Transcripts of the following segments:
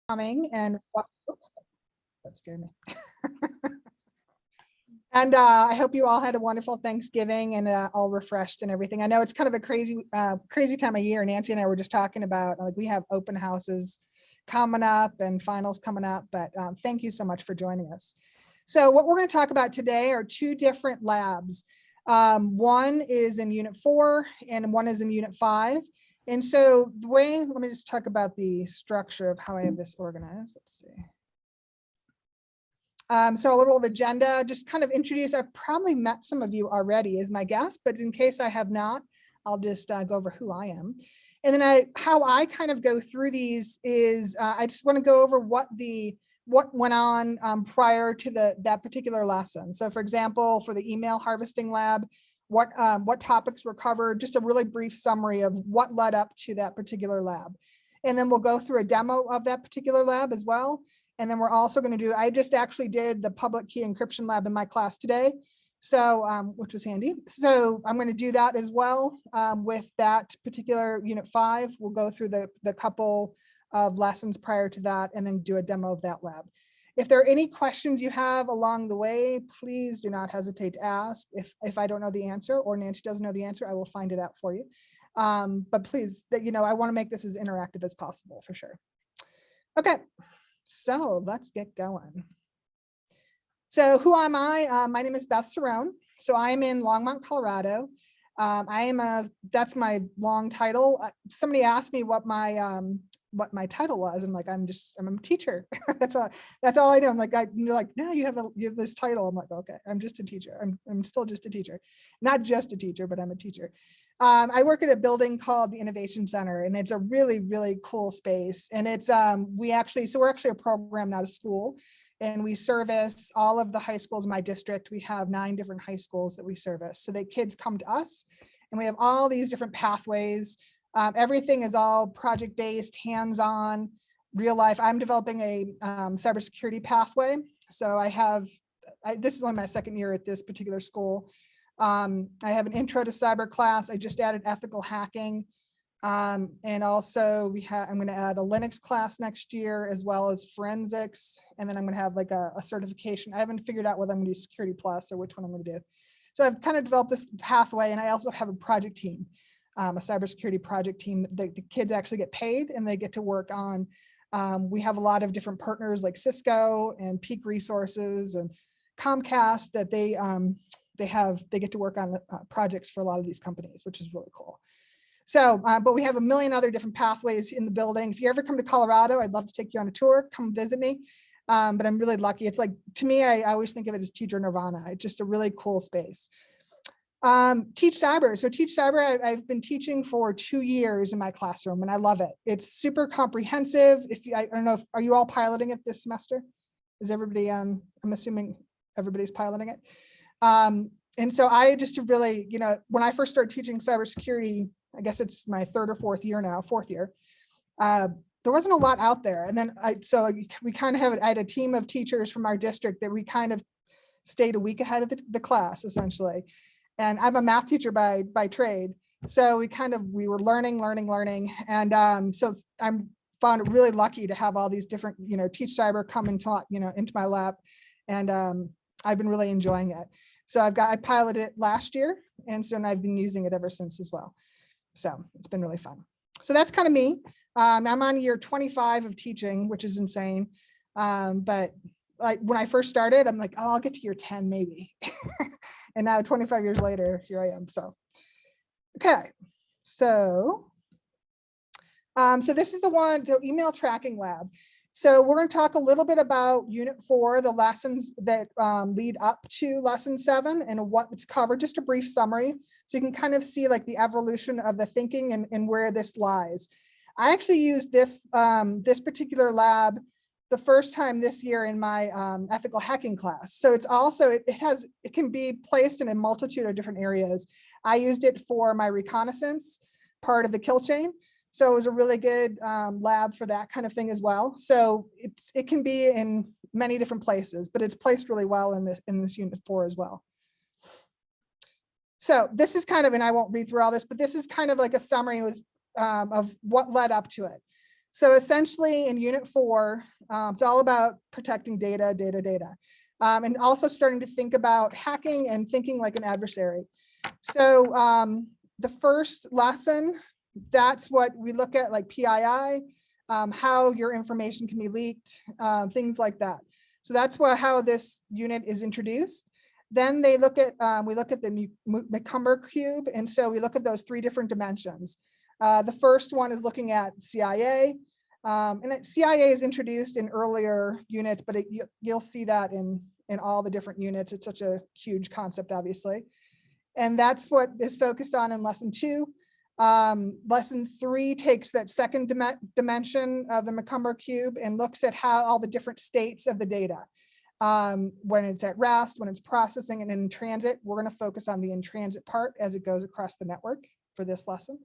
coming and oops, that scared me. And I hope you all had a wonderful Thanksgiving and all refreshed and everything. I know it's kind of a crazy time of year. Nancy and I were just talking about, like, we have open houses coming up and finals coming up, but thank you so much for joining us. So what we're going to talk about today are two different labs. One is in Unit 4 and one is in Unit 5. And so the way, let me just talk about the structure of how I have this organized. Let's see. So a little agenda, just kind of introduce, I've probably met some of you already as my guest, but in case I have not, I'll just go over who I am. And then how I kind of go through these is I just want to go over what went on prior to that particular lesson. So for example, for the email harvesting lab, what topics were covered, just a really brief summary of what led up to that particular lab. And then we'll go through a demo of that particular lab as well. And then we're also going to do, I just actually did the public key encryption lab in my class today, so which was handy. So I'm going to do that as well with that particular Unit 5. We'll go through the couple of lessons prior to that and then do a demo of that lab. If there are any questions you have along the way, please do not hesitate to ask. If I don't know the answer or Nancy doesn't know the answer, I will find it out for you. But please, I want to make this as interactive as possible for sure. Okay. So let's get going. So who am I? My name is Beth Cerrone. So I'm in Longmont, Colorado. That's my long title. Somebody asked me what my title was. I'm like, I'm a teacher. that's all I do. I'm like, you're like, no, you have this title. I'm like, okay, I'm just a teacher. I'm still just a teacher, not just a teacher, but I'm a teacher. I work at a building called the Innovation Center, and it's a really, really cool space. And it's we're actually a program, not a school, and we service all of the high schools in my district. We have 9 different high schools that we service. So the kids come to us, and we have all these different pathways. Everything is all project-based, hands-on, real life. I'm developing a cybersecurity pathway. So this is only my 2nd year at this particular school. I have an intro to cyber class. I just added ethical hacking. And also I'm going to add a Linux class next year, as well as forensics. And then I'm going to have like a certification. I haven't figured out whether I'm going to do Security Plus or which one I'm going to do. So I've kind of developed this pathway, and I also have a project team, a cybersecurity project team. The kids actually get paid and they get to work on. We have a lot of different partners like Cisco and Peak Resources and Comcast that they get to work on projects for a lot of these companies, which is really cool. So, but we have a million other different pathways in the building. If you ever come to Colorado, I'd love to take you on a tour, come visit me. But I'm really lucky. It's like, to me, I always think of it as teacher nirvana. It's just a really cool space. Teach Cyber. So Teach Cyber, I've been teaching for 2 years in my classroom, and I love it. It's super comprehensive. I don't know, are you all piloting it this semester? Is everybody, I'm assuming everybody's piloting it. And so I just really, when I first started teaching cybersecurity, I guess it's my 3rd or 4th year now, 4th year, there wasn't a lot out there. And then I had a team of teachers from our district that we kind of stayed a week ahead of the class, essentially. And I'm a math teacher by trade. So we were learning. And so I'm found it really lucky to have all these different, Teach Cyber come into my lab. And I've been really enjoying it. So I piloted it last year, and so I've been using it ever since as well. So it's been really fun. So that's kind of me. I'm on year 25 of teaching, which is insane. But like when I first started, I'm like, oh, I'll get to year 10 maybe. And now 25 years later, here I am. So, okay. So this is the email tracking lab. So we're going to talk a little bit about Unit 4, the lessons that lead up to Lesson 7 and what's covered, just a brief summary. So you can kind of see like the evolution of the thinking and where this lies. I actually used this particular lab the first time this year in my ethical hacking class. So it's also, it can be placed in a multitude of different areas. I used it for my reconnaissance part of the kill chain. So it was a really good lab for that kind of thing as well. So it can be in many different places, but it's placed really well in this Unit 4 as well. So this is kind of, and I won't read through all this, but this is kind of like a summary of what led up to it. So essentially in Unit 4, it's all about protecting data, and also starting to think about hacking and thinking like an adversary. So the first lesson, that's what we look at, like PII, how your information can be leaked, things like that. So that's how this unit is introduced. Then they look at, we look at the McCumber cube. And so we look at those 3 different dimensions. The first one is looking at CIA. And CIA is introduced in earlier units, but you'll see that in all the different units. It's such a huge concept, obviously. And that's what is focused on in lesson 2. Lesson 3 takes that second dimension of the McCumber cube and looks at how all the different states of the data. When it's at rest, when it's processing, and in transit. We're going to focus on the in transit part as it goes across the network for this lesson.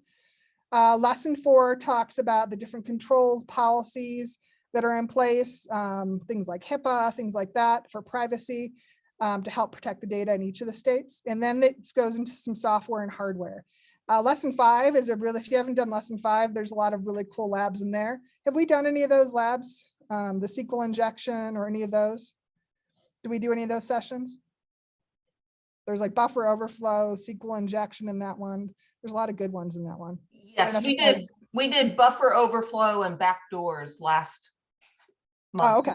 Lesson 4 talks about the different controls, policies that are in place, things like HIPAA, things like that for privacy, to help protect the data in each of the states. And then it goes into some software and hardware. Lesson 5 is if you haven't done lesson 5, there's a lot of really cool labs in there. Have we done any of those labs? The SQL injection or any of those? Did we do any of those sessions? There's like buffer overflow, SQL injection in that one. There's a lot of good ones in that one. Yes, we did. We did buffer overflow and backdoors last month. Oh,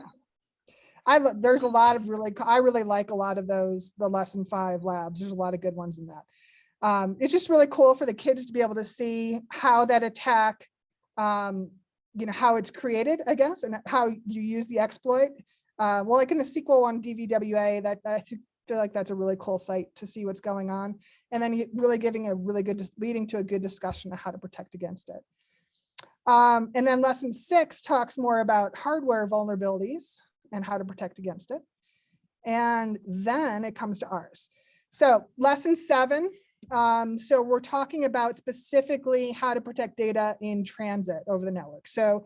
okay. There's a lot of I really like a lot of those, the lesson 5 labs. There's a lot of good ones in that. It's just really cool for the kids to be able to see how that attack, how it's created, I guess, and how you use the exploit. Well, like in the SQL one, DVWA, that I feel like that's a really cool site to see what's going on. And then really leading to a good discussion of how to protect against it. And then lesson 6 talks more about hardware vulnerabilities and how to protect against it. And then it comes to ours. So lesson 7, so we're talking about specifically how to protect data in transit over the network. So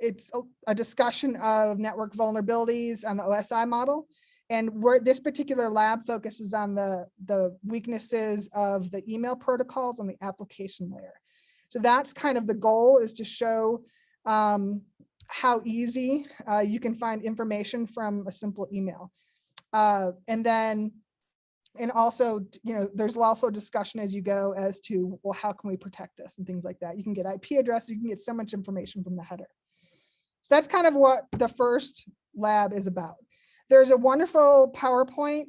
it's a discussion of network vulnerabilities on the OSI model. And this particular lab focuses on the weaknesses of the email protocols on the application layer. So that's kind of the goal, is to show how easy you can find information from a simple email. And also, there's also discussion as you go as to, well, how can we protect this and things like that. You can get IP addresses, you can get so much information from the header. So that's kind of what the first lab is about. There's a wonderful PowerPoint.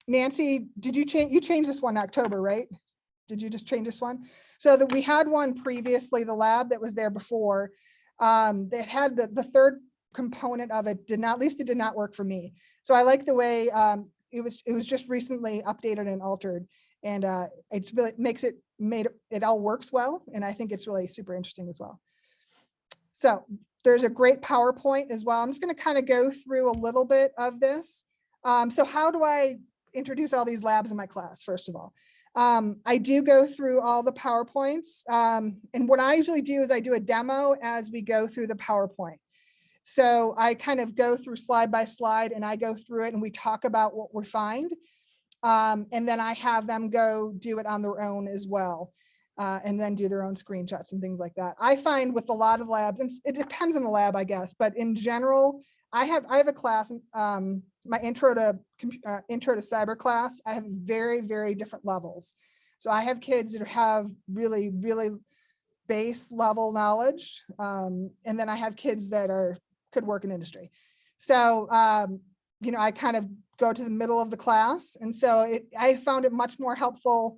Nancy, did you change this one in October, right? Did you just change this one? So that we had one previously, the lab that was there before, that had the third component of it did not work for me. So I like the way it was just recently updated and altered, and it's really it all works well, and I think it's really super interesting as well. So there's a great PowerPoint as well. I'm just going to kind of go through a little bit of this. So how do I introduce all these labs in my class? First of all, I do go through all the PowerPoints. And what I usually do is I do a demo as we go through the PowerPoint. So I kind of go through slide by slide, and I go through it and we talk about what we find. And then I have them go do it on their own as well. And then do their own screenshots and things like that. I find with a lot of labs, and it depends on the lab, I guess, but in general, I have a class, my intro to cyber class. I have very, very different levels. So I have kids that have really, really base level knowledge, and then I have kids that could work in industry. So I kind of go to the middle of the class, and so I found it much more helpful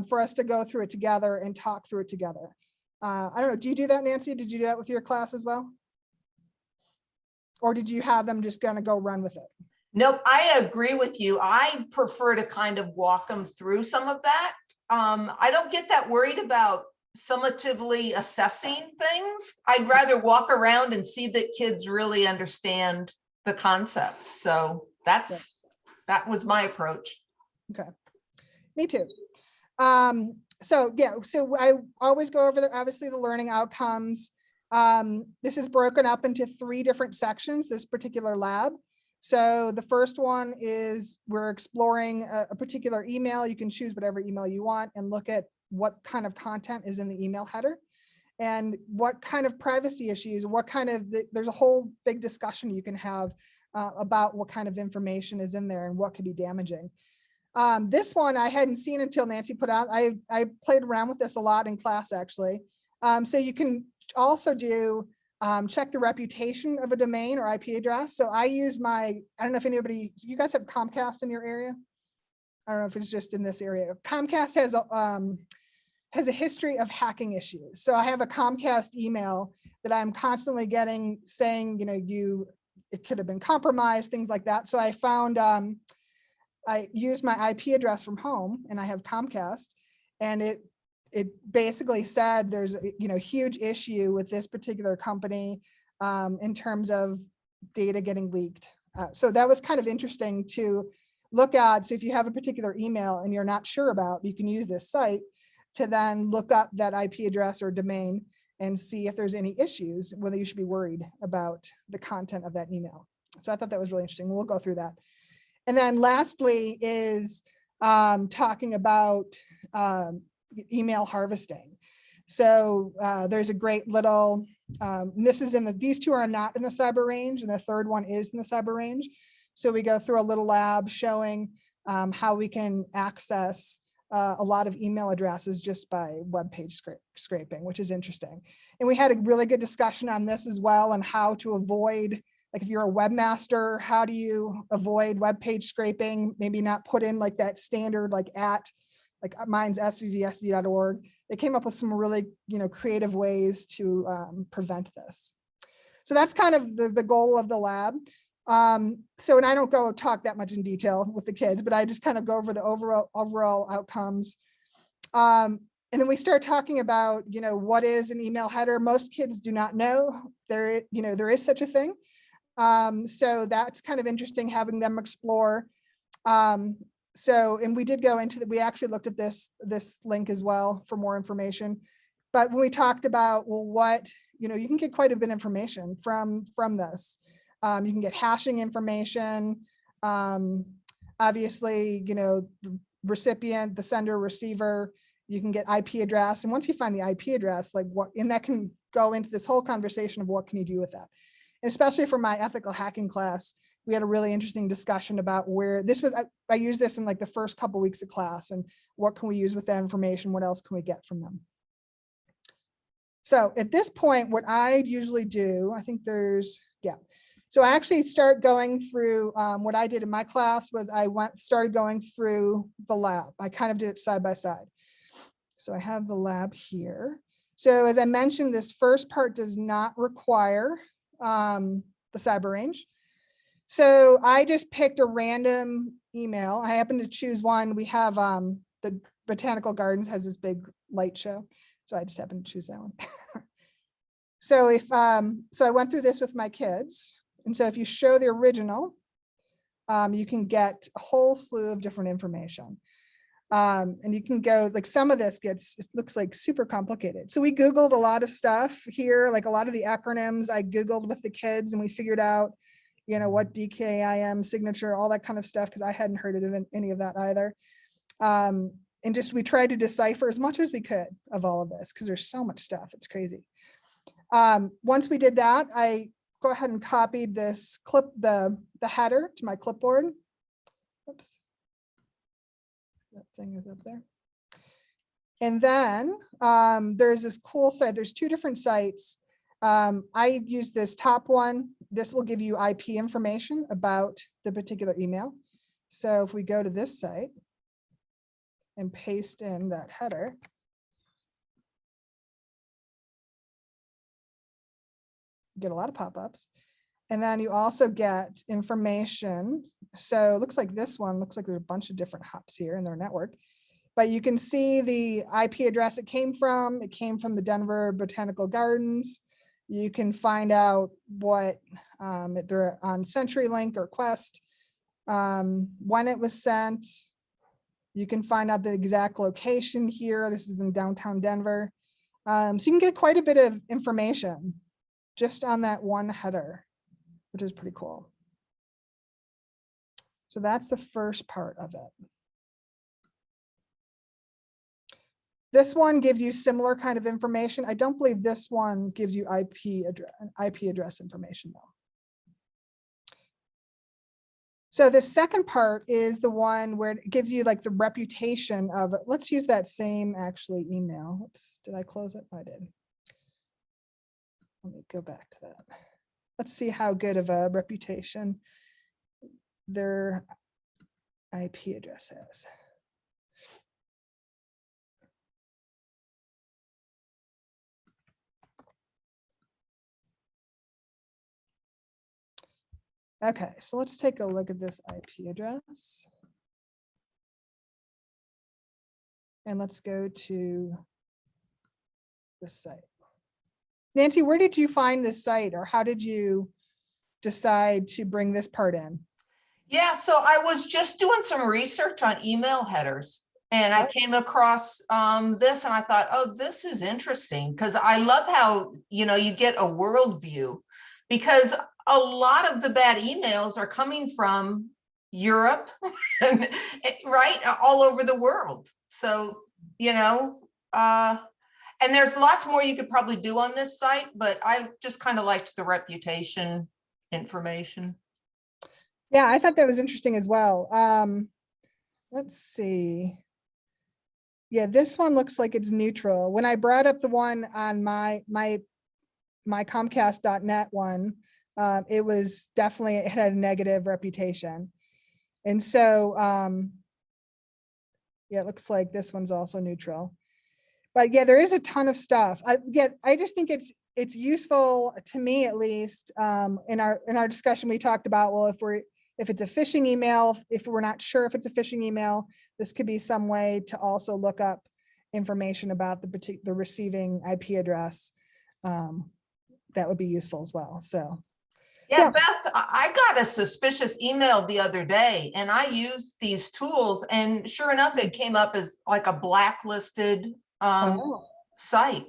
for us to go through it together and talk through it together. I don't know, do you do that, Nancy? Did you do that with your class as well? Or did you have them just gonna go run with it? Nope, I agree with you. I prefer to kind of walk them through some of that. I don't get that worried about summatively assessing things. I'd rather walk around and see that kids really understand the concepts. So that was my approach. Okay, me too. So I always go over obviously the learning outcomes. This is broken up into 3 different sections, this particular lab. So the first one is we're exploring a particular email. You can choose whatever email you want and look at what kind of content is in the email header. and what kind of privacy issues, what kind of, there's a whole big discussion you can have about what kind of information is in there and what could be damaging. This one I hadn't seen until Nancy put out. I played around with this a lot in class, actually. So you can also do check the reputation of a domain or IP address. So I use I don't know if anybody, you guys have Comcast in your area? I don't know if it's just in this area. Comcast has a history of hacking issues. So I have a Comcast email that I'm constantly getting saying, it could have been compromised, things like that. So I found, I used my IP address from home, and I have Comcast, and it basically said there's a huge issue with this particular company in terms of data getting leaked. So that was kind of interesting to look at. So if you have a particular email and you're not sure about, you can use this site to then look up that IP address or domain and see if there's any issues, whether you should be worried about the content of that email. So I thought that was really interesting. We'll go through that. And then lastly is talking about email harvesting. So there's a great little, this is these two are not in the cyber range, and the third one is in the cyber range. So we go through a little lab showing how we can access a lot of email addresses just by web page scraping, which is interesting. And we had a really good discussion on this as well, on how to avoid, like if you're a webmaster, how do you avoid web page scraping? Maybe not put in like that standard, like mine's svvsd.org. They came up with some really creative ways to prevent this. So that's kind of the goal of the lab. So, and I don't go talk that much in detail with the kids, but I just kind of go over the overall outcomes. And then we start talking about, what is an email header? Most kids do not know there is such a thing. So that's kind of interesting having them explore. So, and we did go into we actually looked at this link as well for more information. But when we talked about, well, what, you can get quite a bit of information from this. You can get hashing information. Obviously, the recipient, the sender, receiver, you can get IP address. And once you find the IP address, and that can go into this whole conversation of what can you do with that. And especially for my ethical hacking class, we had a really interesting discussion about where this was. I used this in like the first couple weeks of class, and what can we use with that information? What else can we get from them? So at this point, what I usually do, I think so I actually start going through what I did in my class was I started going through the lab. I kind of did it side by side. So I have the lab here. So as I mentioned, this first part does not require the cyber range. So I just picked a random email. I happened to choose one. We have the Botanical Gardens has this big light show. So I just happened to choose that one. So so I went through this with my kids. And so if you show the original, you can get a whole slew of different information. And you can go, like some of this it looks like super complicated. So we Googled a lot of stuff here, like a lot of the acronyms I Googled with the kids, and we figured out, what DKIM, signature, all that kind of stuff, because I hadn't heard of any of that either. And just we tried to decipher as much as we could of all of this, because there's so much stuff. It's crazy. Once we did that, I go ahead and copied this the header to my clipboard. Oops. That thing is up there. And then there's this cool site. There's two different sites. I use this top one. This will give you IP information about the particular email. So if we go to this site and paste in that header, get a lot of pop-ups. And then you also get information. So it looks like this one looks like there's a bunch of different hops here in their network. But you can see the IP address it came from. It came from the Denver Botanical Gardens. You can find out what they're on CenturyLink or Quest, when it was sent. You can find out the exact location here. This is in downtown Denver. So you can get quite a bit of information just on that one header, which is pretty cool. So that's the first part of it. This one gives you similar kind of information. I don't believe this one gives you IP address information though. So the second part is the one where it gives you like the reputation of it. Let's use that same actually email. Oops, did I close it? I did. Let me go back to that. Let's see how good of a reputation their IP address has. Okay, so let's take a look at this IP address. And let's go to this site. Nancy, where did you find this site, or how did you decide to bring this part in? Yeah, so I was just doing some research on email headers, and I came across this, and I thought, oh, this is interesting, because I love how, you get a worldview, because a lot of the bad emails are coming from Europe, right, all over the world. So, and there's lots more you could probably do on this site, but I just kind of liked the reputation information. Yeah, I thought that was interesting as well. Let's see. Yeah, this one looks like it's neutral. When I brought up the one on my Comcast.net one, it was definitely, it had a negative reputation. And so, yeah, it looks like this one's also neutral. But yeah, there is a ton of stuff. I just think it's useful to me, at least. In our discussion, we talked about, well, if it's a phishing email, if we're not sure if it's a phishing email, this could be some way to also look up information about the receiving IP address. That would be useful as well. So. Yeah, Beth, I got a suspicious email the other day, and I used these tools, and sure enough, it came up as like a blacklisted site.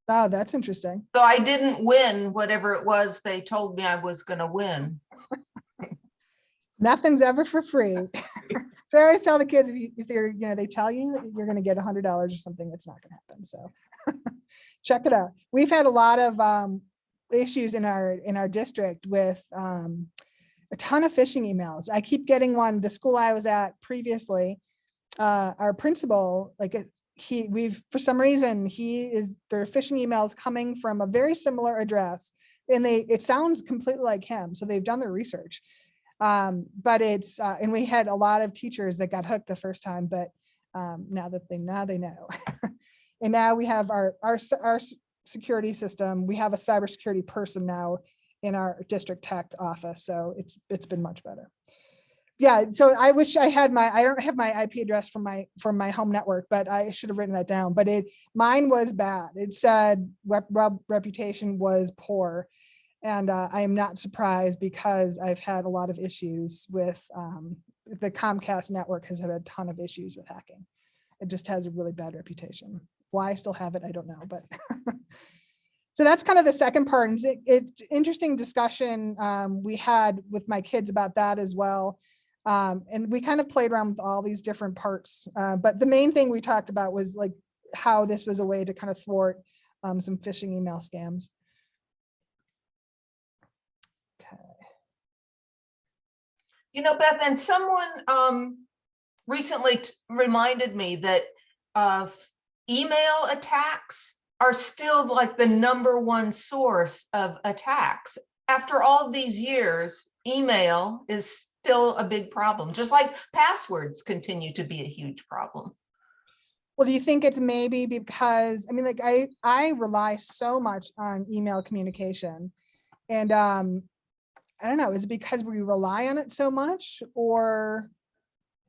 Oh, that's interesting. So I didn't win whatever it was they told me I was going to win. Nothing's ever for free. So I always tell the kids, if they're, they tell you that you're going to get $100 or something, it's not going to happen. So check it out. We've had a lot of issues in our district with a ton of phishing emails. I keep getting one. The school I was at previously, our principal, for some reason, there are phishing emails coming from a very similar address, and it sounds completely like him. So they've done their research. But it's, and we had a lot of teachers that got hooked the first time, but now they know. And now we have our security system. We have a cybersecurity person now in our district tech office. So it's been much better. Yeah, so I wish I don't have my IP address from my home network, but I should have written that down. But mine was bad. It said reputation was poor. And I am not surprised, because I've had a lot of issues with the Comcast network has had a ton of issues with hacking. It just has a really bad reputation. Why I still have it, I don't know, but so that's kind of the second part. And it's interesting discussion we had with my kids about that as well. And we kind of played around with all these different parts. But the main thing we talked about was like how this was a way to kind of thwart some phishing email scams. Beth, and someone recently reminded me that email attacks are still like the #1 source of attacks. After all these years, email is still a big problem, just like passwords continue to be a huge problem. Well, do you think it's maybe because, I mean, like I rely so much on email communication, and I don't know, is it because we rely on it so much,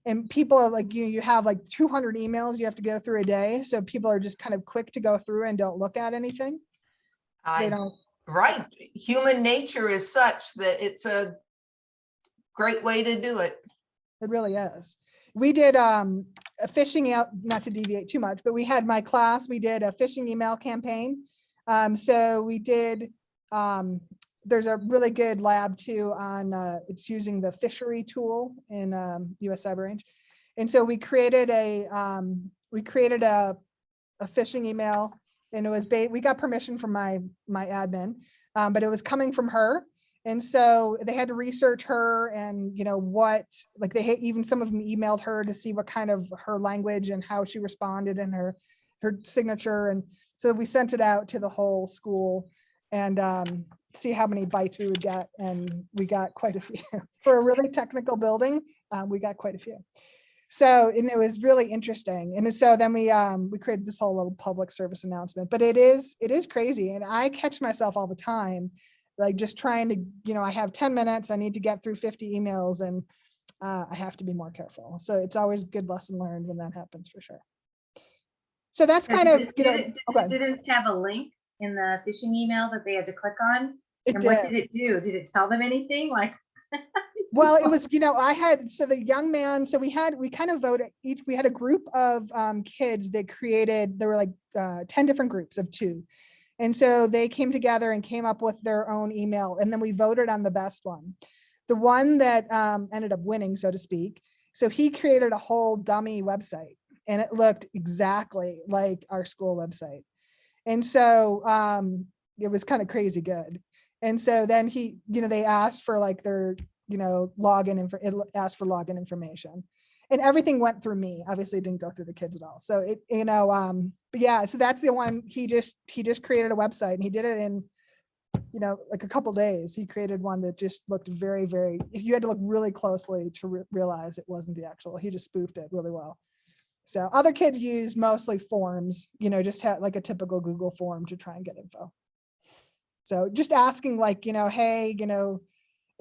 and people are like, you have like 200 emails you have to go through a day. So people are just kind of quick to go through and don't look at anything. They don't. Right. Human nature is such that it's a great way to do it. It really is. We did a phishing out, not to deviate too much, but we had my class, we did a phishing email campaign. So we did, there's a really good lab too on, it's using the fishery tool in US Cyber Range. And so we created a a phishing email, and it was we got permission from my admin, but it was coming from her. And so they had to research her and, you know, what, like they even some of them emailed her to see what kind of her language and how she responded and her signature. And so we sent it out to the whole school and see how many bites we would get. And we got quite a few for a really technical building. We got quite a few. So, and it was really interesting. And so then we created this whole little public service announcement, but it is crazy. And I catch myself all the time, like just trying to, you know, I have 10 minutes, I need to get through 50 emails, and I have to be more careful. So it's always a good lesson learned when that happens, for sure. So that's kind of, you know, did the students have a link in the phishing email that they had to click on? And what did it do? Did it tell them anything? Like, well, it was, you know, so the young man, so we kind of voted we had a group of kids that created, there were like 10 different groups of 2. And so they came together and came up with their own email, and then we voted on the best one. The one that ended up winning, so to speak. So he created a whole dummy website, and it looked exactly like our school website. And so it was kind of crazy good. And so then he, you know, they asked for like their, you know, it asked for login information, and everything went through me. Obviously it didn't go through the kids at all. So it, you know, but yeah, so that's the one. He just created a website, and he did it in, you know, like a couple days. He created one that just looked very, very, you had to look really closely to realize it wasn't the actual. He just spoofed it really well. So other kids use mostly forms, you know, just had like a typical Google form to try and get info. So just asking, like, you know, hey, you know,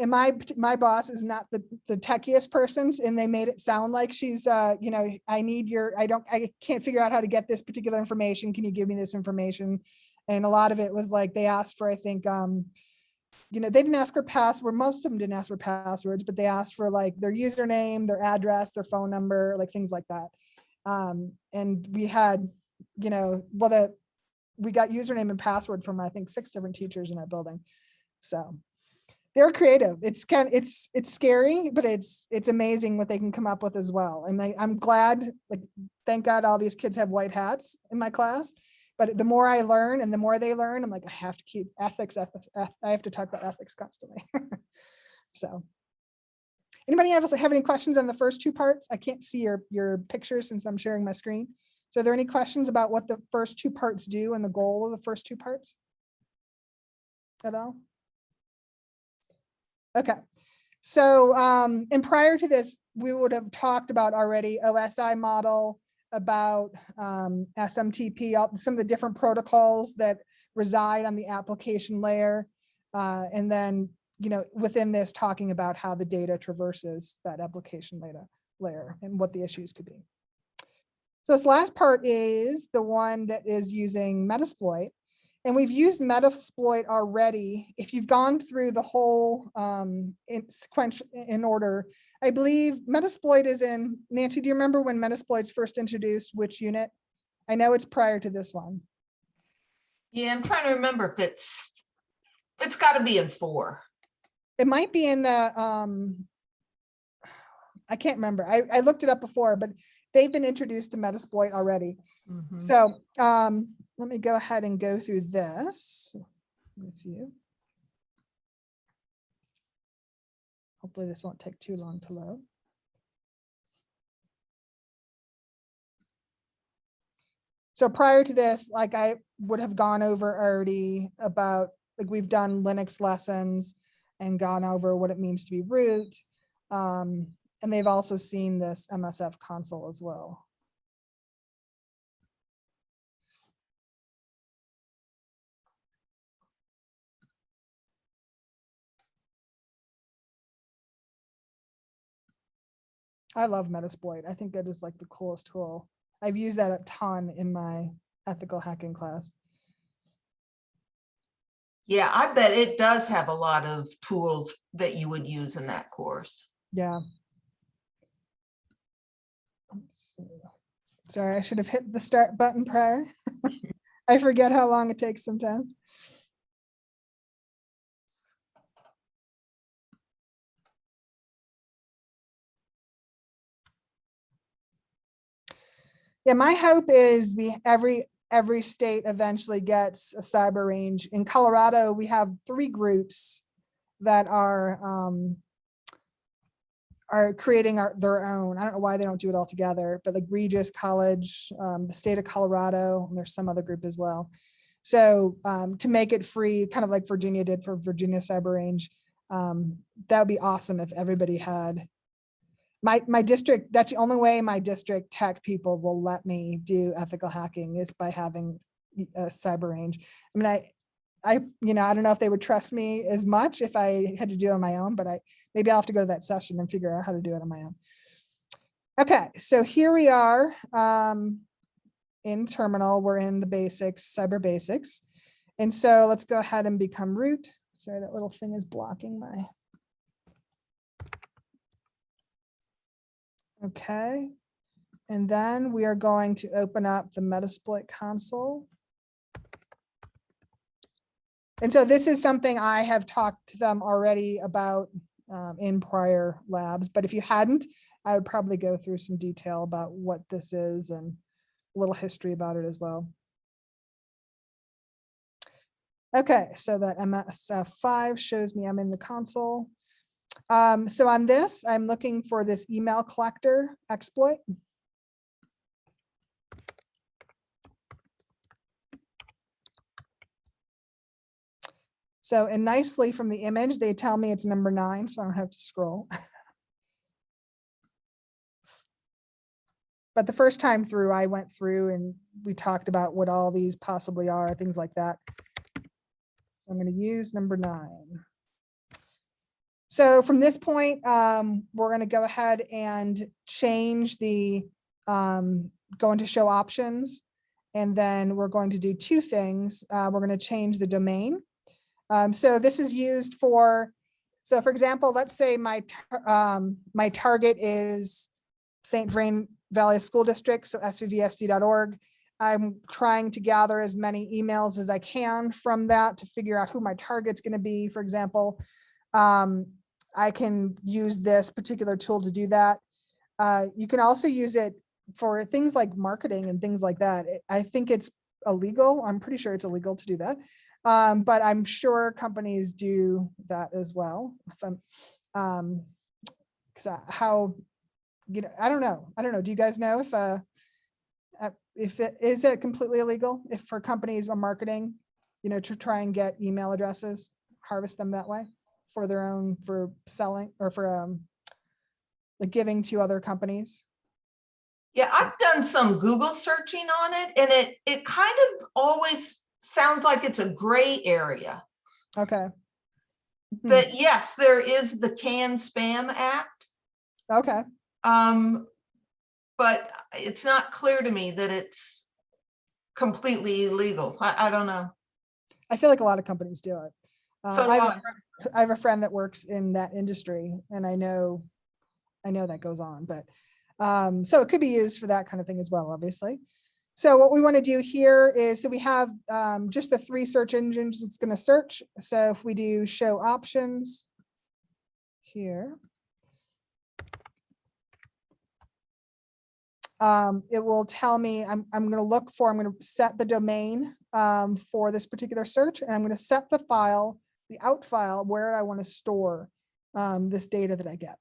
and my boss is not the techiest person, and they made it sound like she's, you know, I can't figure out how to get this particular information. Can you give me this information? And a lot of it was like, they asked for, I think, you know, they didn't ask for password. Most of them didn't ask for passwords, but they asked for like their username, their address, their phone number, like things like that. And we had, you know, we got username and password from, I think, 6 different teachers in our building. So they're creative. It's scary, but it's amazing what they can come up with as well. And I'm glad, like, thank God all these kids have white hats in my class. But the more I learn and the more they learn, I'm like, I have to keep ethics. I have to talk about ethics constantly. So anybody else have any questions on the first 2 parts? I can't see your picture since I'm sharing my screen. So are there any questions about what the first 2 parts do and the goal of the first 2 parts at all? Okay. So, and prior to this, we would have talked about already OSI model, about SMTP, some of the different protocols that reside on the application layer. And then, you know, within this, talking about how the data traverses that application layer and what the issues could be. So this last part is the one that is using Metasploit. And we've used Metasploit already. If you've gone through the whole sequence in order, I believe Metasploit is in, Nancy, do you remember when Metasploit's first introduced, which unit? I know it's prior to this one. Yeah, I'm trying to remember if it's got to be in 4. It might be in the, I can't remember. I looked it up before, but they've been introduced to Metasploit already. Mm-hmm. So let me go ahead and go through this with you. Hopefully this won't take too long to load. So prior to this, like I would have gone over already about, like we've done Linux lessons and gone over what it means to be root. And they've also seen this MSF console as well. I love Metasploit. I think that is like the coolest tool. I've used that a ton in my ethical hacking class. Yeah, I bet it does have a lot of tools that you would use in that course. Yeah. Let's see. Sorry, I should have hit the start button prior. I forget how long it takes sometimes. Yeah, my hope is every state eventually gets a cyber range. In Colorado, we have 3 groups that are creating their own. I don't know why they don't do it all together, but like Regis College, the state of Colorado, and there's some other group as well. So to make it free, kind of like Virginia did for Virginia Cyber Range, that would be awesome if everybody had. My district, that's the only way my district tech people will let me do ethical hacking is by having a cyber range. I mean, I don't know if they would trust me as much if I had to do it on my own, but maybe I'll have to go to that session and figure out how to do it on my own. Okay, so here we are in terminal. We're in the basics, cyber basics. And so let's go ahead and become root. Sorry, that little thing is blocking my. Okay, and then we are going to open up the Metasploit console. And so this is something I have talked to them already about in prior labs, but if you hadn't, I would probably go through some detail about what this is and a little history about it as well. Okay, so that MSF5 shows me I'm in the console. So on this, I'm looking for this email collector exploit. So, and nicely from the image, they tell me it's number 9, so I don't have to scroll. But the first time through, I went through and we talked about what all these possibly are, things like that. So I'm going to use number 9. So from this point, we're going to go ahead and change the, go into show options. And then we're going to do 2 things. We're going to change the domain. So this is used for, so for example, let's say my target is St. Vrain Valley School District, so svvsd.org. I'm trying to gather as many emails as I can from that to figure out who my target's going to be, for example. I can use this particular tool to do that. You can also use it for things like marketing and things like that. I think it's illegal. I'm pretty sure it's illegal to do that. But I'm sure companies do that as well. Because how, I don't know. Do you guys know if it is it completely illegal if for companies or marketing, to try and get email addresses, harvest them that way for their own, for selling or for like giving to other companies? Yeah, I've done some Google searching on it, and it kind of always sounds like it's a gray area. Okay. But yes, there is the Can Spam Act. Okay. But it's not clear to me that it's completely illegal. I don't know. I feel like a lot of companies do it. So do I have a friend that works in that industry, and I know that goes on, but so it could be used for that kind of thing as well, obviously. So what we want to do here is, so we have just the 3 search engines it's going to search. So if we do show options here, it will tell me I'm going to set the domain for this particular search, and I'm going to set the file, the out file, where I want to store this data that I get.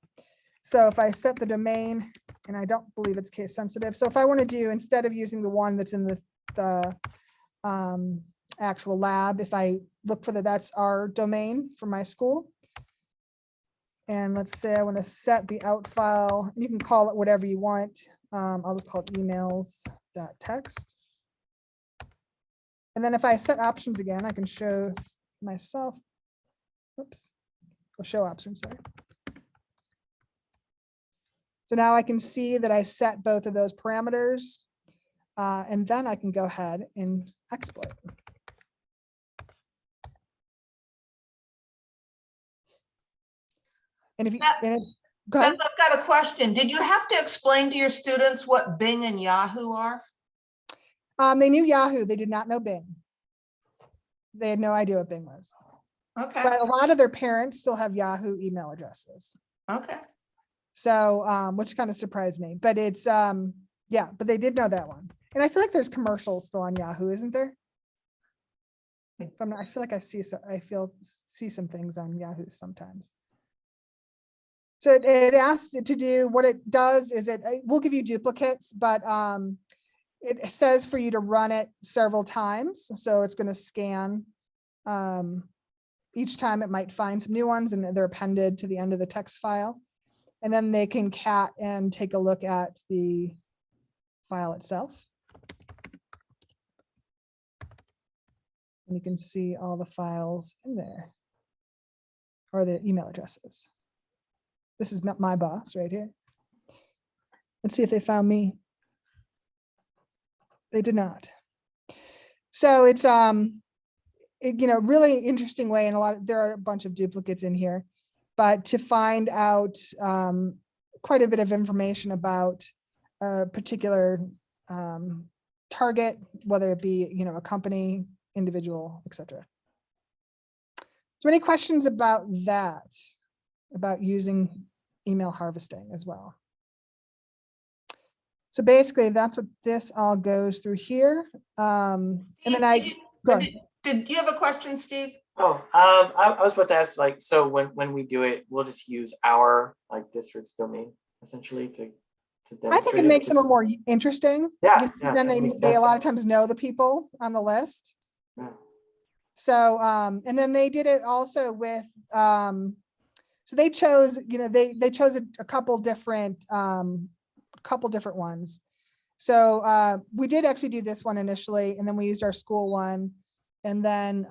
So if I set the domain, and I don't believe it's case sensitive. So if I want to do, instead of using the one that's in the actual lab, if I look for that's our domain for my school. And let's say I want to set the out file, you can call it whatever you want. I'll just call it emails.txt. And then if I set options again, I can show myself, oops, or show options, sorry. So now I can see that I set both of those parameters, and then I can go ahead and exploit. And if you, go ahead. I've got a question. Did you have to explain to your students what Bing and Yahoo are? They knew Yahoo. They did not know Bing. They had no idea what Bing was. Okay. But a lot of their parents still have Yahoo email addresses. Okay. So, which kind of surprised me, but it's, Yeah, but they did know that one. And I feel like there's commercials still on Yahoo, isn't there? I feel like I see some things on Yahoo sometimes. So it asks it to do, what it does is it will give you duplicates, but it says for you to run it several times. So it's going to scan. Each time it might find some new ones, and they're appended to the end of the text file. And then they can cat and take a look at the file itself. And you can see all the files in there, or the email addresses. This is my boss right here. Let's see if they found me. They did not. So it's really interesting way, and there are a bunch of duplicates in here, but to find out quite a bit of information about a particular target, whether it be a company, individual, etc. So any questions about that, about using email harvesting as well? So basically that's what this all goes through here. And then go on. Did you have a question, Steve? Oh, I was about to ask, like, so when we do it, we'll just use our district's domain essentially to demonstrate. I think it makes them more interesting. Yeah, Then they a lot of times know the people on the list. Yeah. So and then they did it also with so they chose they chose a couple different ones. So we did actually do this one initially, and then we used our school one, and then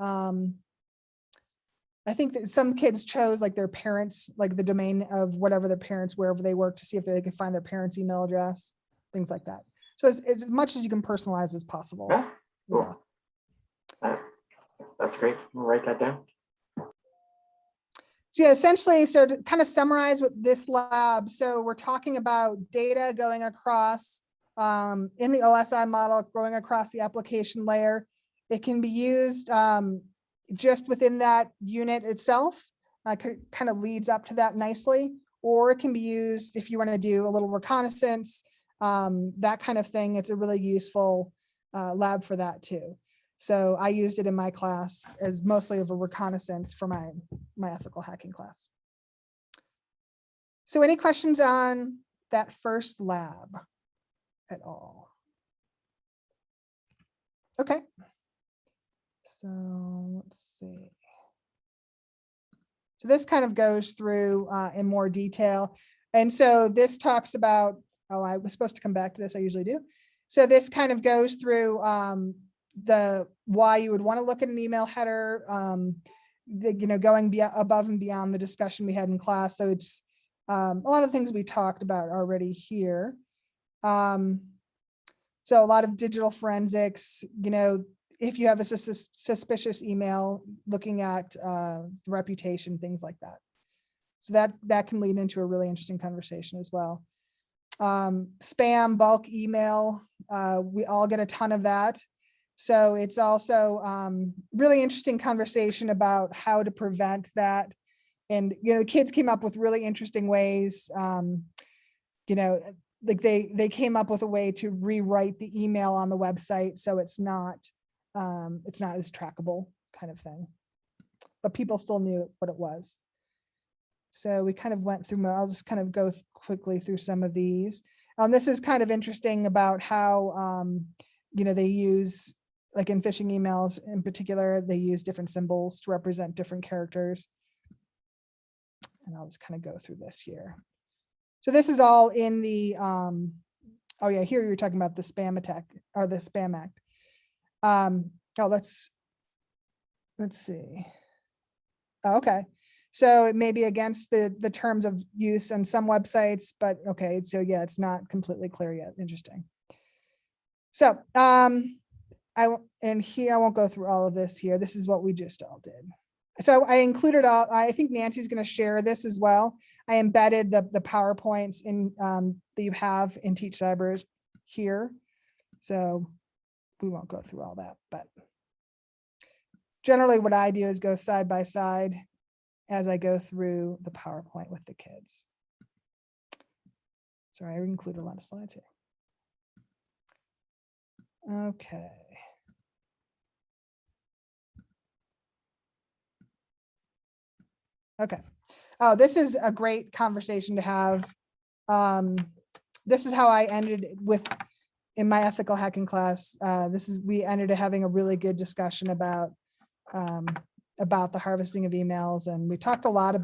I think that some kids chose their parents, the domain of whatever their parents, wherever they work, to see if they could find their parents' email address, things like that. So it's as much as you can personalize as possible. Yeah, cool. That's great. We'll write that down. So yeah, essentially, so to kind of summarize with this lab, so we're talking about data going across in the OSI model, going across the application layer. It can be used just within that unit itself, kind of leads up to that nicely, or it can be used if you want to do a little reconnaissance, that kind of thing. It's a really useful lab for that too. So I used it in my class as mostly of a reconnaissance for my ethical hacking class. So any questions on that first lab at all? Okay. So let's see. So this kind of goes through in more detail. And so this talks about, oh, I was supposed to come back to this, I usually do. So this kind of goes through the why you would want to look at an email header, going above and beyond the discussion we had in class. So it's a lot of things we talked about already here. So a lot of digital forensics, if you have a suspicious email, looking at reputation, things like that. So that can lead into a really interesting conversation as well. Spam, bulk email, we all get a ton of that. So it's also really interesting conversation about how to prevent that. And, the kids came up with really interesting ways, they came up with a way to rewrite the email on the website so it's not as trackable kind of thing, but people still knew what it was. So we kind of went through, I'll just kind of go quickly through some of these. This is kind of interesting about how, they use, like in phishing emails in particular, they use different symbols to represent different characters. And I'll just kind of go through this here. So this is all in the, oh yeah, here you're talking about the spam attack or the Spam Act. Oh, let's see. Oh, okay. So it may be against the terms of use on some websites, but okay. So yeah, it's not completely clear yet. Interesting. So and here, I won't go through all of this here. This is what we just all did. So I included all, I think Nancy's going to share this as well. I embedded the PowerPoints in that you have in Teach Cyber here. So we won't go through all that, but generally what I do is go side by side as I go through the PowerPoint with the kids. Sorry, I included a lot of slides here. Okay. Okay. Oh, this is a great conversation to have. This is how I ended in my ethical hacking class. We ended up having a really good discussion about the harvesting of emails, and we talked a lot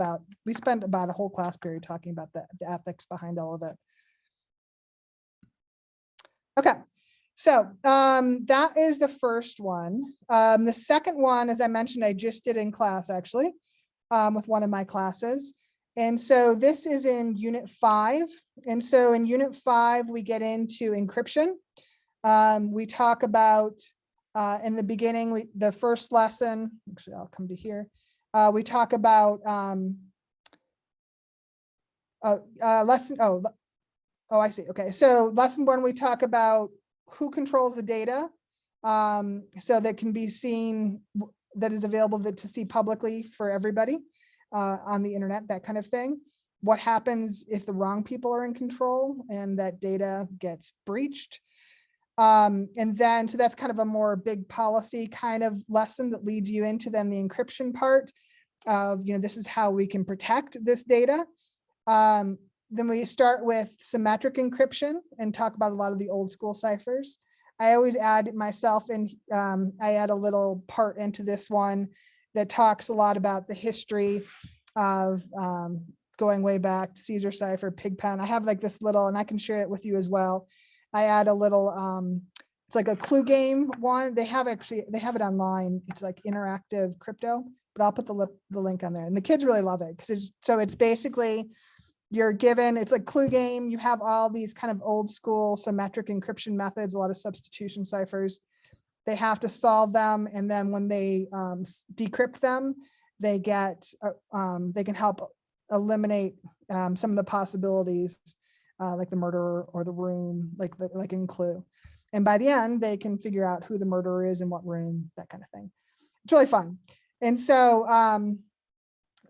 we spent about a whole class period talking about the ethics behind all of it. Okay, so that is the first one. The second one, as I mentioned, I just did in class actually with one of my classes. And so this is in Unit 5. And so in Unit 5, we get into encryption. We talk about, in the beginning, the first lesson, actually I'll come to here. We talk about I see. Okay, so lesson 1, we talk about who controls the data, so that can be seen, that is available to see publicly for everybody on the internet, that kind of thing. What happens if the wrong people are in control and that data gets breached? And then, so that's kind of a more big policy kind of lesson that leads you into then the encryption part of, this is how we can protect this data. Then we start with symmetric encryption and talk about a lot of the old school ciphers. I always add myself in, I add a little part into this one that talks a lot about the history of going way back to Caesar cipher, Pigpen. I have like this little, and I can share it with you as well. I add a little, it's like a clue game one. They have it online. It's like interactive crypto, but I'll put the link on there. And the kids really love it because it's basically, you're given, it's like clue game. You have all these kind of old school symmetric encryption methods, a lot of substitution ciphers. They have to solve them. And then when they decrypt them, they can help eliminate some of the possibilities like the murderer or the room, like in Clue. And by the end, they can figure out who the murderer is in what room, that kind of thing. It's really fun. And so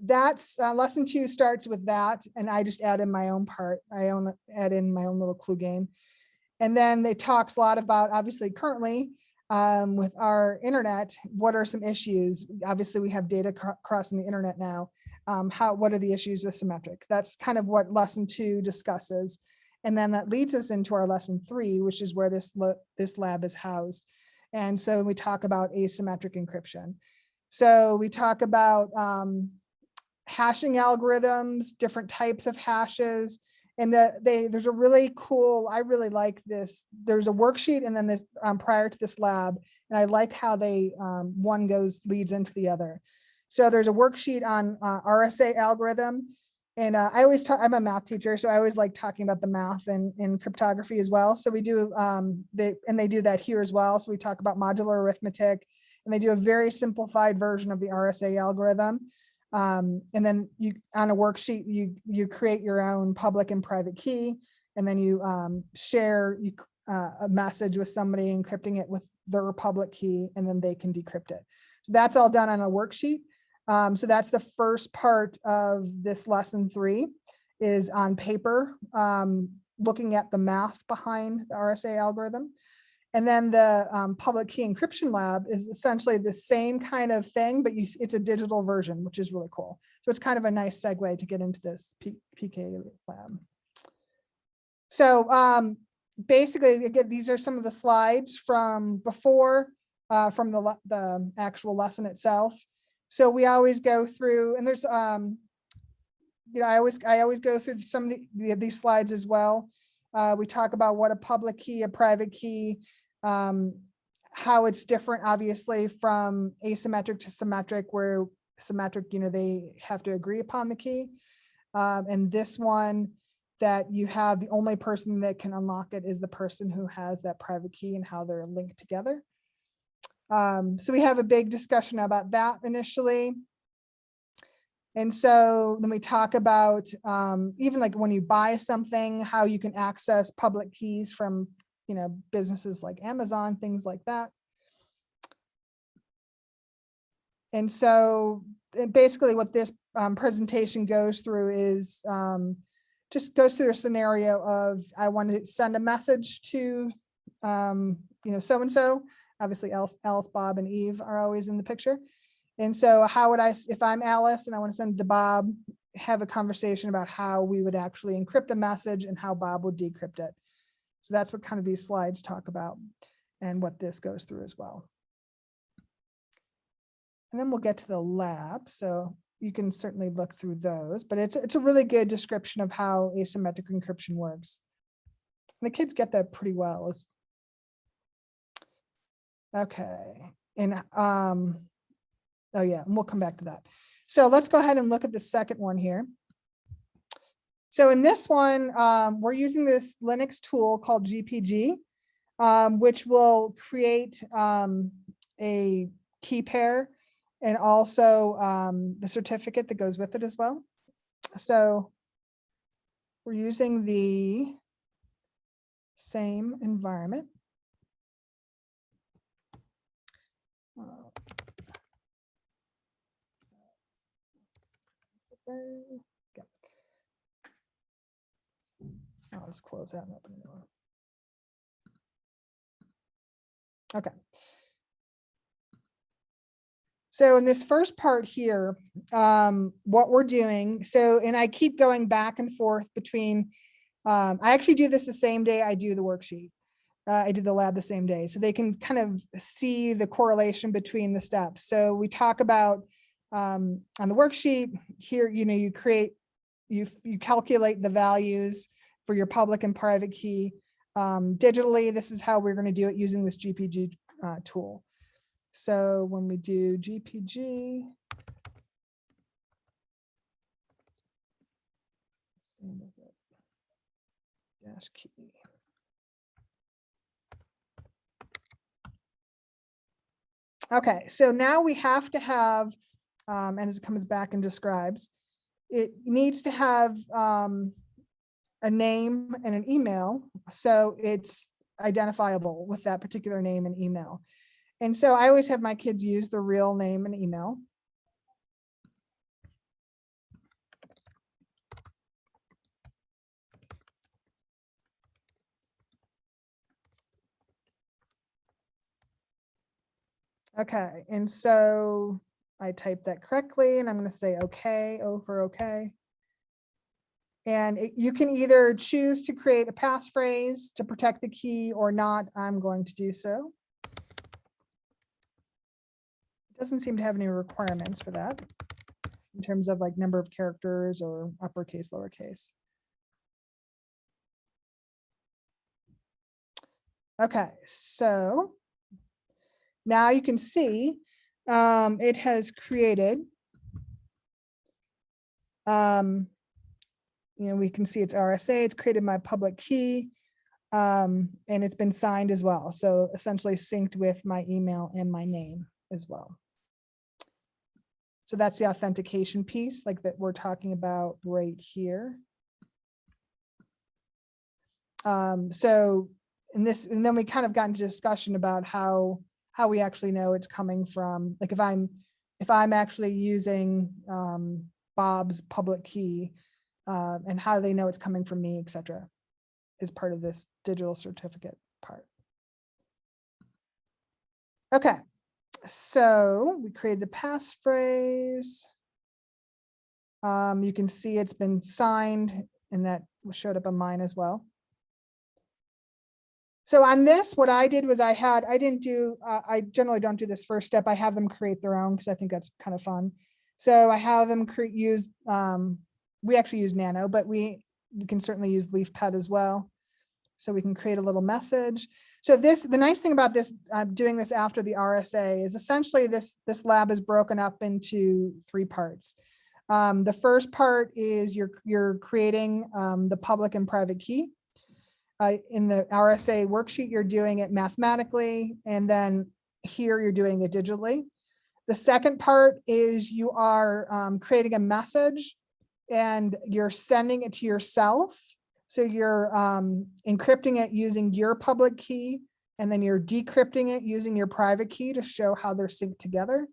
that's lesson 2 starts with that. And I just add in my own part. Add in my own little clue game. And then it talks a lot about, obviously currently with our internet, what are some issues? Obviously we have data crossing the internet now. What are the issues with symmetric? That's kind of what lesson 2 discusses. And then that leads us into our lesson 3, which is where this lab is housed. And so we talk about asymmetric encryption. So we talk about hashing algorithms, different types of hashes. And there's a really cool, I really like this. There's a worksheet and then prior to this lab, and I like how one leads into the other. So there's a worksheet on Rsa algorithm. And I always talk, I'm a math teacher, so I always like talking about the math in cryptography as well. So we do, they do that here as well. So we talk about modular arithmetic, and they do a very simplified version of the Rsa algorithm. And then on a worksheet, you create your own public and private key, and then you share a message with somebody, encrypting it with their public key, and then they can decrypt it. So that's all done on a worksheet. So that's the first part of this lesson 3 is on paper, looking at the math behind the Rsa algorithm. And then the public key encryption lab is essentially the same kind of thing, but it's a digital version, which is really cool. So it's kind of a nice segue to get into this PKE lab. So basically, again, these are some of the slides from before, from the actual lesson itself. So we always go through, and there's, I always go through some of these slides as well. We talk about what a public key, a private key, how it's different, obviously, from asymmetric to symmetric, where symmetric, they have to agree upon the key. And this one, that you have the only person that can unlock it is the person who has that private key and how they're linked together. So we have a big discussion about that initially. And so then we talk about even like when you buy something, how you can access public keys from, businesses like Amazon, things like that. And so basically what this presentation goes through is just goes through a scenario of, I want to send a message to so-and-so. Obviously, Alice, Bob, and Eve are always in the picture. And so how would I, if I'm Alice and I want to send it to Bob, have a conversation about how we would actually encrypt the message and how Bob would decrypt it. So that's what kind of these slides talk about and what this goes through as well. And then we'll get to the lab. So you can certainly look through those, but it's a really good description of how asymmetric encryption works. And the kids get that pretty well. Okay. And oh yeah, and we'll come back to that. So let's go ahead and look at the second one here. So in this one, we're using this Linux tool called GPG, which will create a key pair and also the certificate that goes with it as well. So we're using the same environment. Let's close that and open a new one. Okay. So in this first part here, what we're doing, and I keep going back and forth between, I actually do this the same day I do the worksheet. I did the lab the same day, so they can kind of see the correlation between the steps. So we talk about on the worksheet here, you calculate the values for your public and private key. Digitally, this is how we're going to do it using this GPG tool. So when we do GPG, same as it, dash key. Okay, so now we have to have, and as it comes back and describes, it needs to have a name and an email, so it's identifiable with that particular name and email. And so I always have my kids use the real name and email. Okay, and so I type that correctly, and I'm going to say okay, over okay. And you can either choose to create a passphrase to protect the key or not. I'm going to do so. It doesn't seem to have any requirements for that in terms of like number of characters or uppercase, lowercase. Okay, so now you can see it has created, we can see it's RSA, it's created my public key, and it's been signed as well. So essentially synced with my email and my name as well. So that's the authentication piece, like that we're talking about right here. So in this, and then we kind of got into discussion about how we actually know it's coming from, like if I'm actually using Bob's public key, and how do they know it's coming from me, etc., is part of this digital certificate part. Okay, so we created the passphrase. You can see it's been signed, and that showed up on mine as well. So on this, what I did was I generally don't do this first step. I have them create their own because I think that's kind of fun. So I have them use, we actually use Nano, but we can certainly use LeafPad as well. So we can create a little message. So the nice thing about this, doing this after the RSA, is essentially this lab is broken up into 3 parts. The first part is you're creating the public and private key. In the RSA worksheet, you're doing it mathematically, and then here you're doing it digitally. The second part is you are creating a message and you're sending it to yourself. So you're encrypting it using your public key, and then you're decrypting it using your private key to show how they're synced together.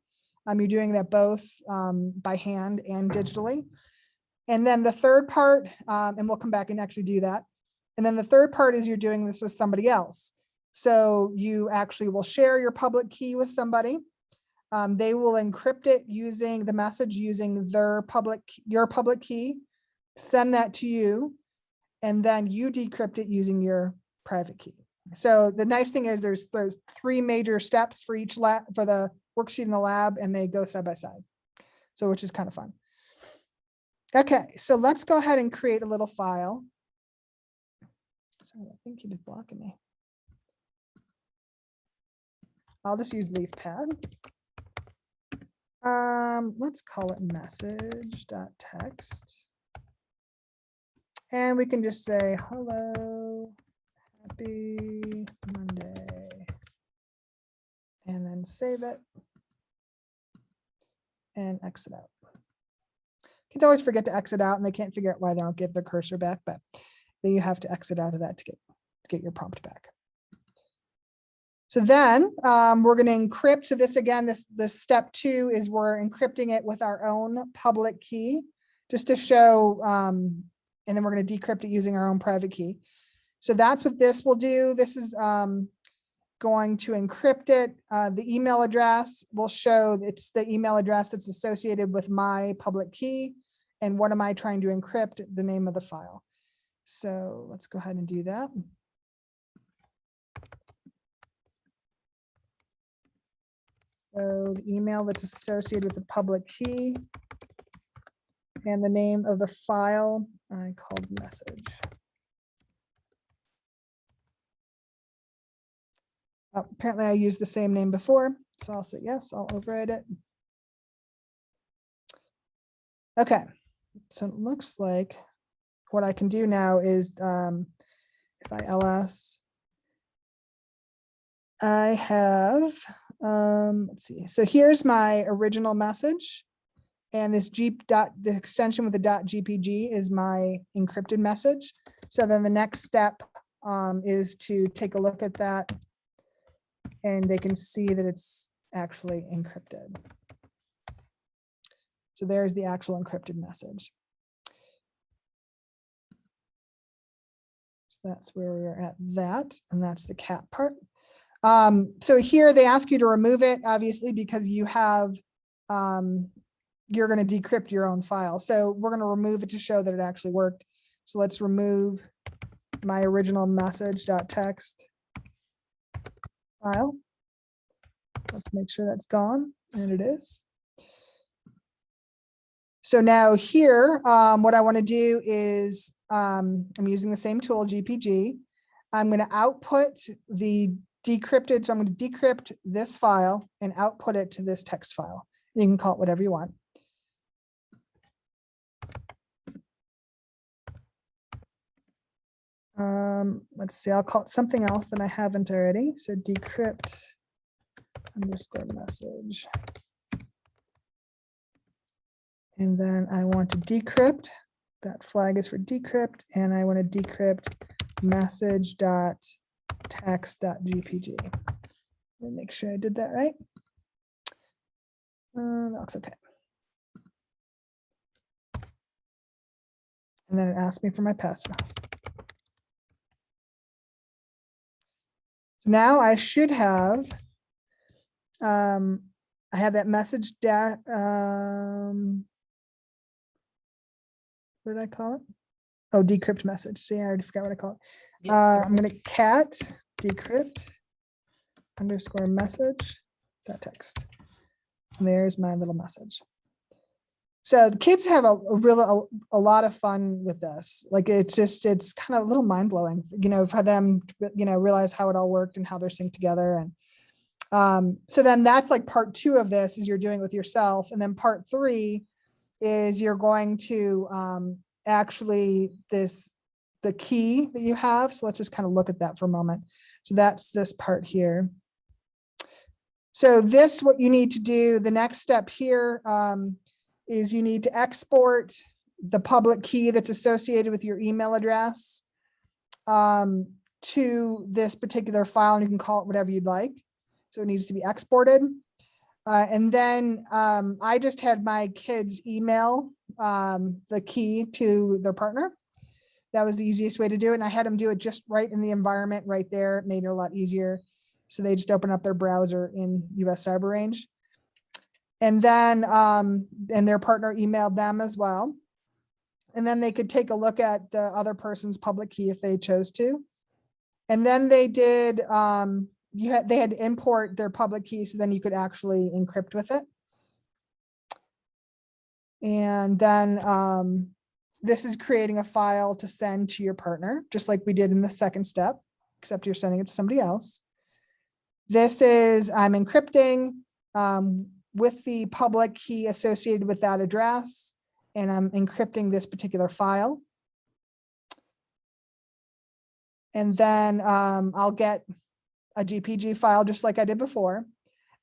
You're doing that both by hand and digitally. And then the third part, and we'll come back and actually do that. And then the third part is you're doing this with somebody else. So you actually will share your public key with somebody. They will encrypt it using the message using your public key, send that to you, and then you decrypt it using your private key. So the nice thing is there's 3 major steps for each lab for the worksheet in the lab, and they go side by side. So which is kind of fun. Okay, so let's go ahead and create a little file. Sorry, I think you did blocking me. I'll just use LeafPad. Let's call it message.txt. And we can just say, hello, happy Monday. And then save it and exit out. Kids always forget to exit out and they can't figure out why they don't get their cursor back, but then you have to exit out of that to get your prompt back. So then we're going to encrypt. So this again, this step 2 is we're encrypting it with our own public key just to show, and then we're going to decrypt it using our own private key. So that's what this will do. This is going to encrypt it. The email address will show it's the email address that's associated with my public key. And what am I trying to encrypt? The name of the file. So let's go ahead and do that. So the email that's associated with the public key and the name of the file I called message. Apparently I used the same name before, so I'll say yes, I'll override it. Okay, so it looks like what I can do now is if I ls, I have, let's see, so here's my original message, and this the extension with the .gpg is my encrypted message. So then the next step is to take a look at that, and they can see that it's actually encrypted. So there's the actual encrypted message. So that's where we're at that, and that's the cat part. So here they ask you to remove it, obviously, because you have, you're going to decrypt your own file. So we're going to remove it to show that it actually worked. So let's remove my original message.txt file. Let's make sure that's gone, and it is. So now here, what I want to do is I'm using the same tool, GPG. I'm going to output the decrypted. So I'm going to decrypt this file and output it to this text file. You can call it whatever you want. Let's see, I'll call it something else that I haven't already. So decrypt _ message. And then I want to decrypt, that flag is for decrypt, and I want to decrypt message.text.gpg. Let me make sure I did that right. That looks okay. And then it asked me for my passphrase. So now I should have, I have that message, what did I call it? Oh, decrypt message. See, I already forgot what I call it. I'm going to cat decrypt _ message.text. And there's my little message. So the kids have a lot of fun with this. Like it's kind of a little mind blowing, for them, realize how it all worked and how they're synced together. And so then that's like part 2 of this is you're doing it with yourself. And then part 3 is you're going to actually the key that you have. So let's just kind of look at that for a moment. So that's this part here. So this, what you need to do, the next step here is you need to export the public key that's associated with your email address to this particular file, and you can call it whatever you'd like. So it needs to be exported. And then I just had my kids email the key to their partner. That was the easiest way to do it. And I had them do it just right in the environment right there. It made it a lot easier. So they just open up their browser in US Cyber Range. And then, and their partner emailed them as well. And then they could take a look at the other person's public key if they chose to. And then they did, they had to import their public key, so then you could actually encrypt with it. And then this is creating a file to send to your partner, just like we did in the second step, except you're sending it to somebody else. This is, I'm encrypting with the public key associated with that address, and I'm encrypting this particular file. And then I'll get a GPG file just like I did before.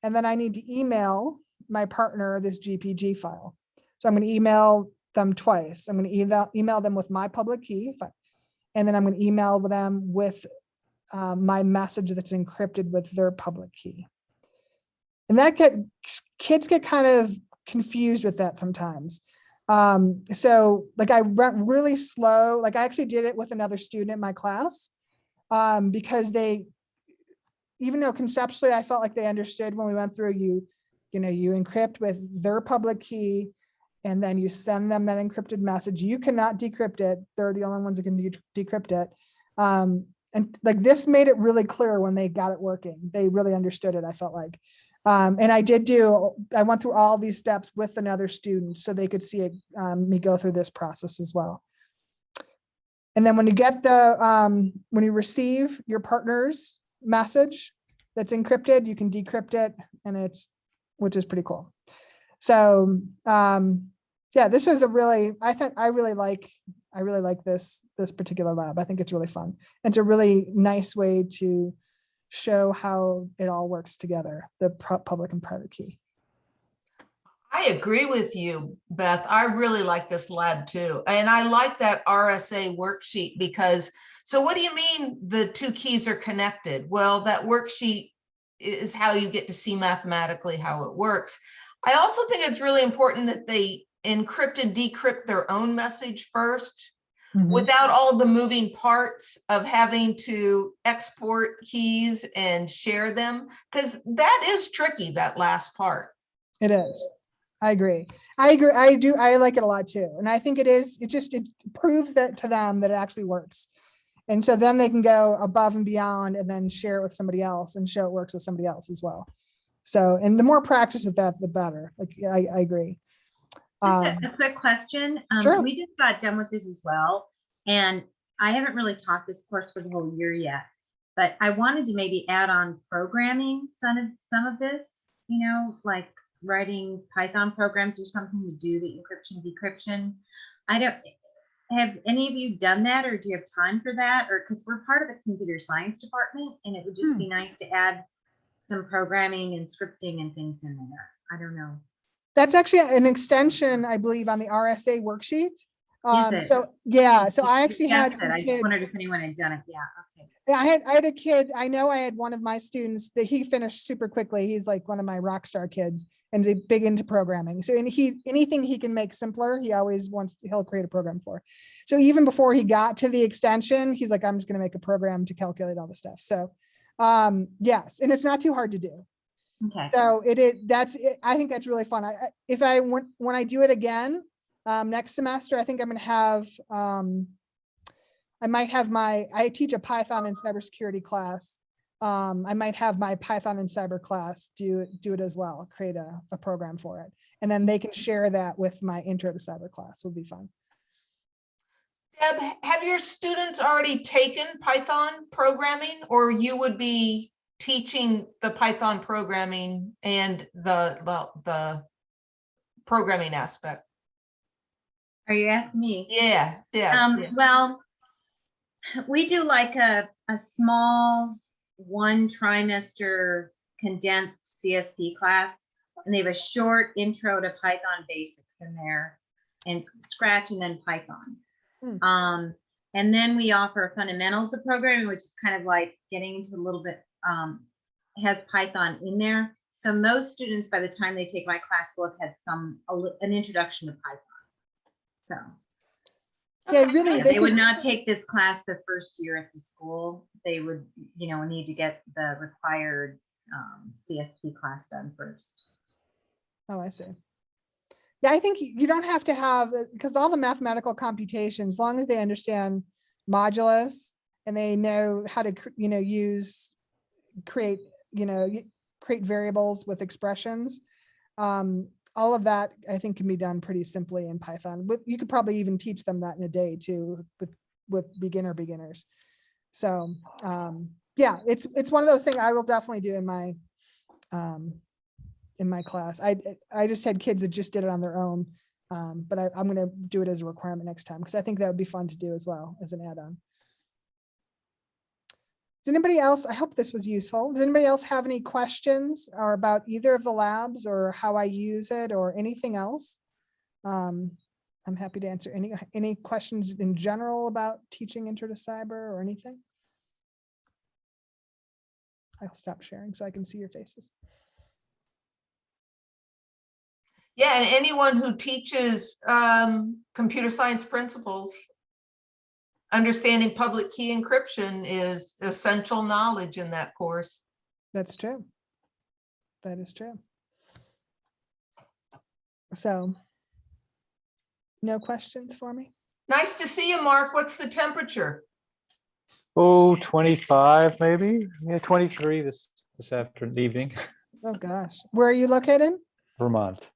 And then I need to email my partner this GPG file. So I'm going to email them twice. I'm going to email them with my public key, and then I'm going to email them with my message that's encrypted with their public key. And that kids get kind of confused with that sometimes. So like I went really slow. Like I actually did it with another student in my class because even though conceptually I felt like they understood when we went through, you encrypt with their public key, and then you send them that encrypted message. You cannot decrypt it. They're the only ones that can decrypt it. And like this made it really clear when they got it working. They really understood it, I felt like. And I went through all these steps with another student so they could see it, me go through this process as well. And then when you get when you receive your partner's message that's encrypted, you can decrypt it, and which is pretty cool. So yeah, this was I really like this particular lab. I think it's really fun. And it's a really nice way to show how it all works together, the public and private key. I agree with you, Beth. I really like this lab too. And I like that RSA worksheet because, so what do you mean the two keys are connected? Well, that worksheet is how you get to see mathematically how it works. I also think it's really important that they encrypt and decrypt their own message first, without all the moving parts of having to export keys and share them, because that is tricky, that last part. It is. I agree. I like it a lot too. And I think it proves that to them that it actually works. And so then they can go above and beyond and then share it with somebody else and show it works with somebody else as well. So, and the more practice with that, the better. Like, I agree. Just a quick question. Sure. We just got done with this as well. And I haven't really taught this course for the whole year yet, but I wanted to maybe add on programming some of this, like writing Python programs or something to do the encryption, decryption. Have any of you done that, or do you have time for that? Or because we're part of the computer science department, and it would just be nice to add some programming and scripting and things in there. I don't know. That's actually an extension, I believe, on the RSA worksheet. Is it? So yeah, so I actually had some I kids. just wondered if anyone had done it. Yeah, okay. Yeah, I had a kid. I know I had one of my students that he finished super quickly. He's like one of my rock star kids and he's big into programming. So anything he can make simpler, he'll create a program for. So even before he got to the extension, he's like, I'm just going to make a program to calculate all the stuff. So yes, and it's not too hard to do. Okay. So I think that's really fun. When I do it again next semester, I think I'm going to have, I teach a Python and cybersecurity class. I might have my Python and cyber class do it as well, create a program for it. And then they can share that with my intro to cyber class. Would be fun. Deb, have your students already taken Python programming, or you would be teaching the Python programming and the programming aspect? Are you asking me? Yeah. Well, we do like a small 1 trimester condensed CSP class, and they have a short intro to Python basics in there, and Scratch, and then Python. And then we offer fundamentals of programming, which is kind of like getting into a little bit, has Python in there. So most students, by the time they take my class, will have had an introduction to Python. So Yeah, Okay. really, Yeah, they they would could, not take this class the first year at the school. They would, need to get the required CSP class done first. oh, I see. Yeah, I think you don't have to have, because all the mathematical computation, as long as they understand modulus and they know how to, create, create variables with expressions. All of that, I think, can be done pretty simply in Python. You could probably even teach them that in a day too, with beginners. So yeah, it's one of those things I will definitely do in my class. I just had kids that just did it on their own, but I'm going to do it as a requirement next time because I think that would be fun to do as well as an add-on. Does anybody else, I hope this was useful. Does anybody else have any questions or about either of the labs or how I use it or anything else? I'm happy to answer any questions in general about teaching Intro to Cyber or anything. I'll stop sharing so I can see your faces. Yeah, and anyone who teaches computer science principles, understanding public key encryption is essential knowledge in that course. That's true. That is true. So, no questions for me? Nice to see you, Mark. What's the temperature? Oh, 25 maybe. Yeah, 23 this afternoon, evening. Oh gosh, where are you located? Vermont.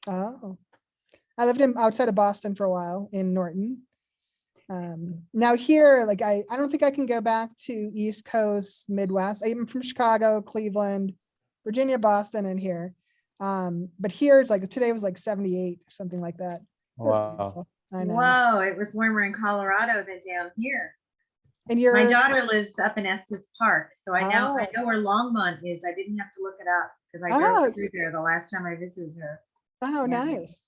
Oh, I lived outside of Boston for a while in Norton. Now here, like I don't think I can go back to East Coast, Midwest. I'm from Chicago, Cleveland, Virginia, Boston, and here. But here it's like today was like 78 or something like that. It was Wow. beautiful. I know. Whoa, it was warmer in Colorado than down here. And you're My daughter lives up in Estes Park, so I Oh. know where Longmont is. I didn't have to look it up because I Oh. drove through there the last time I visited her. oh Yeah. nice.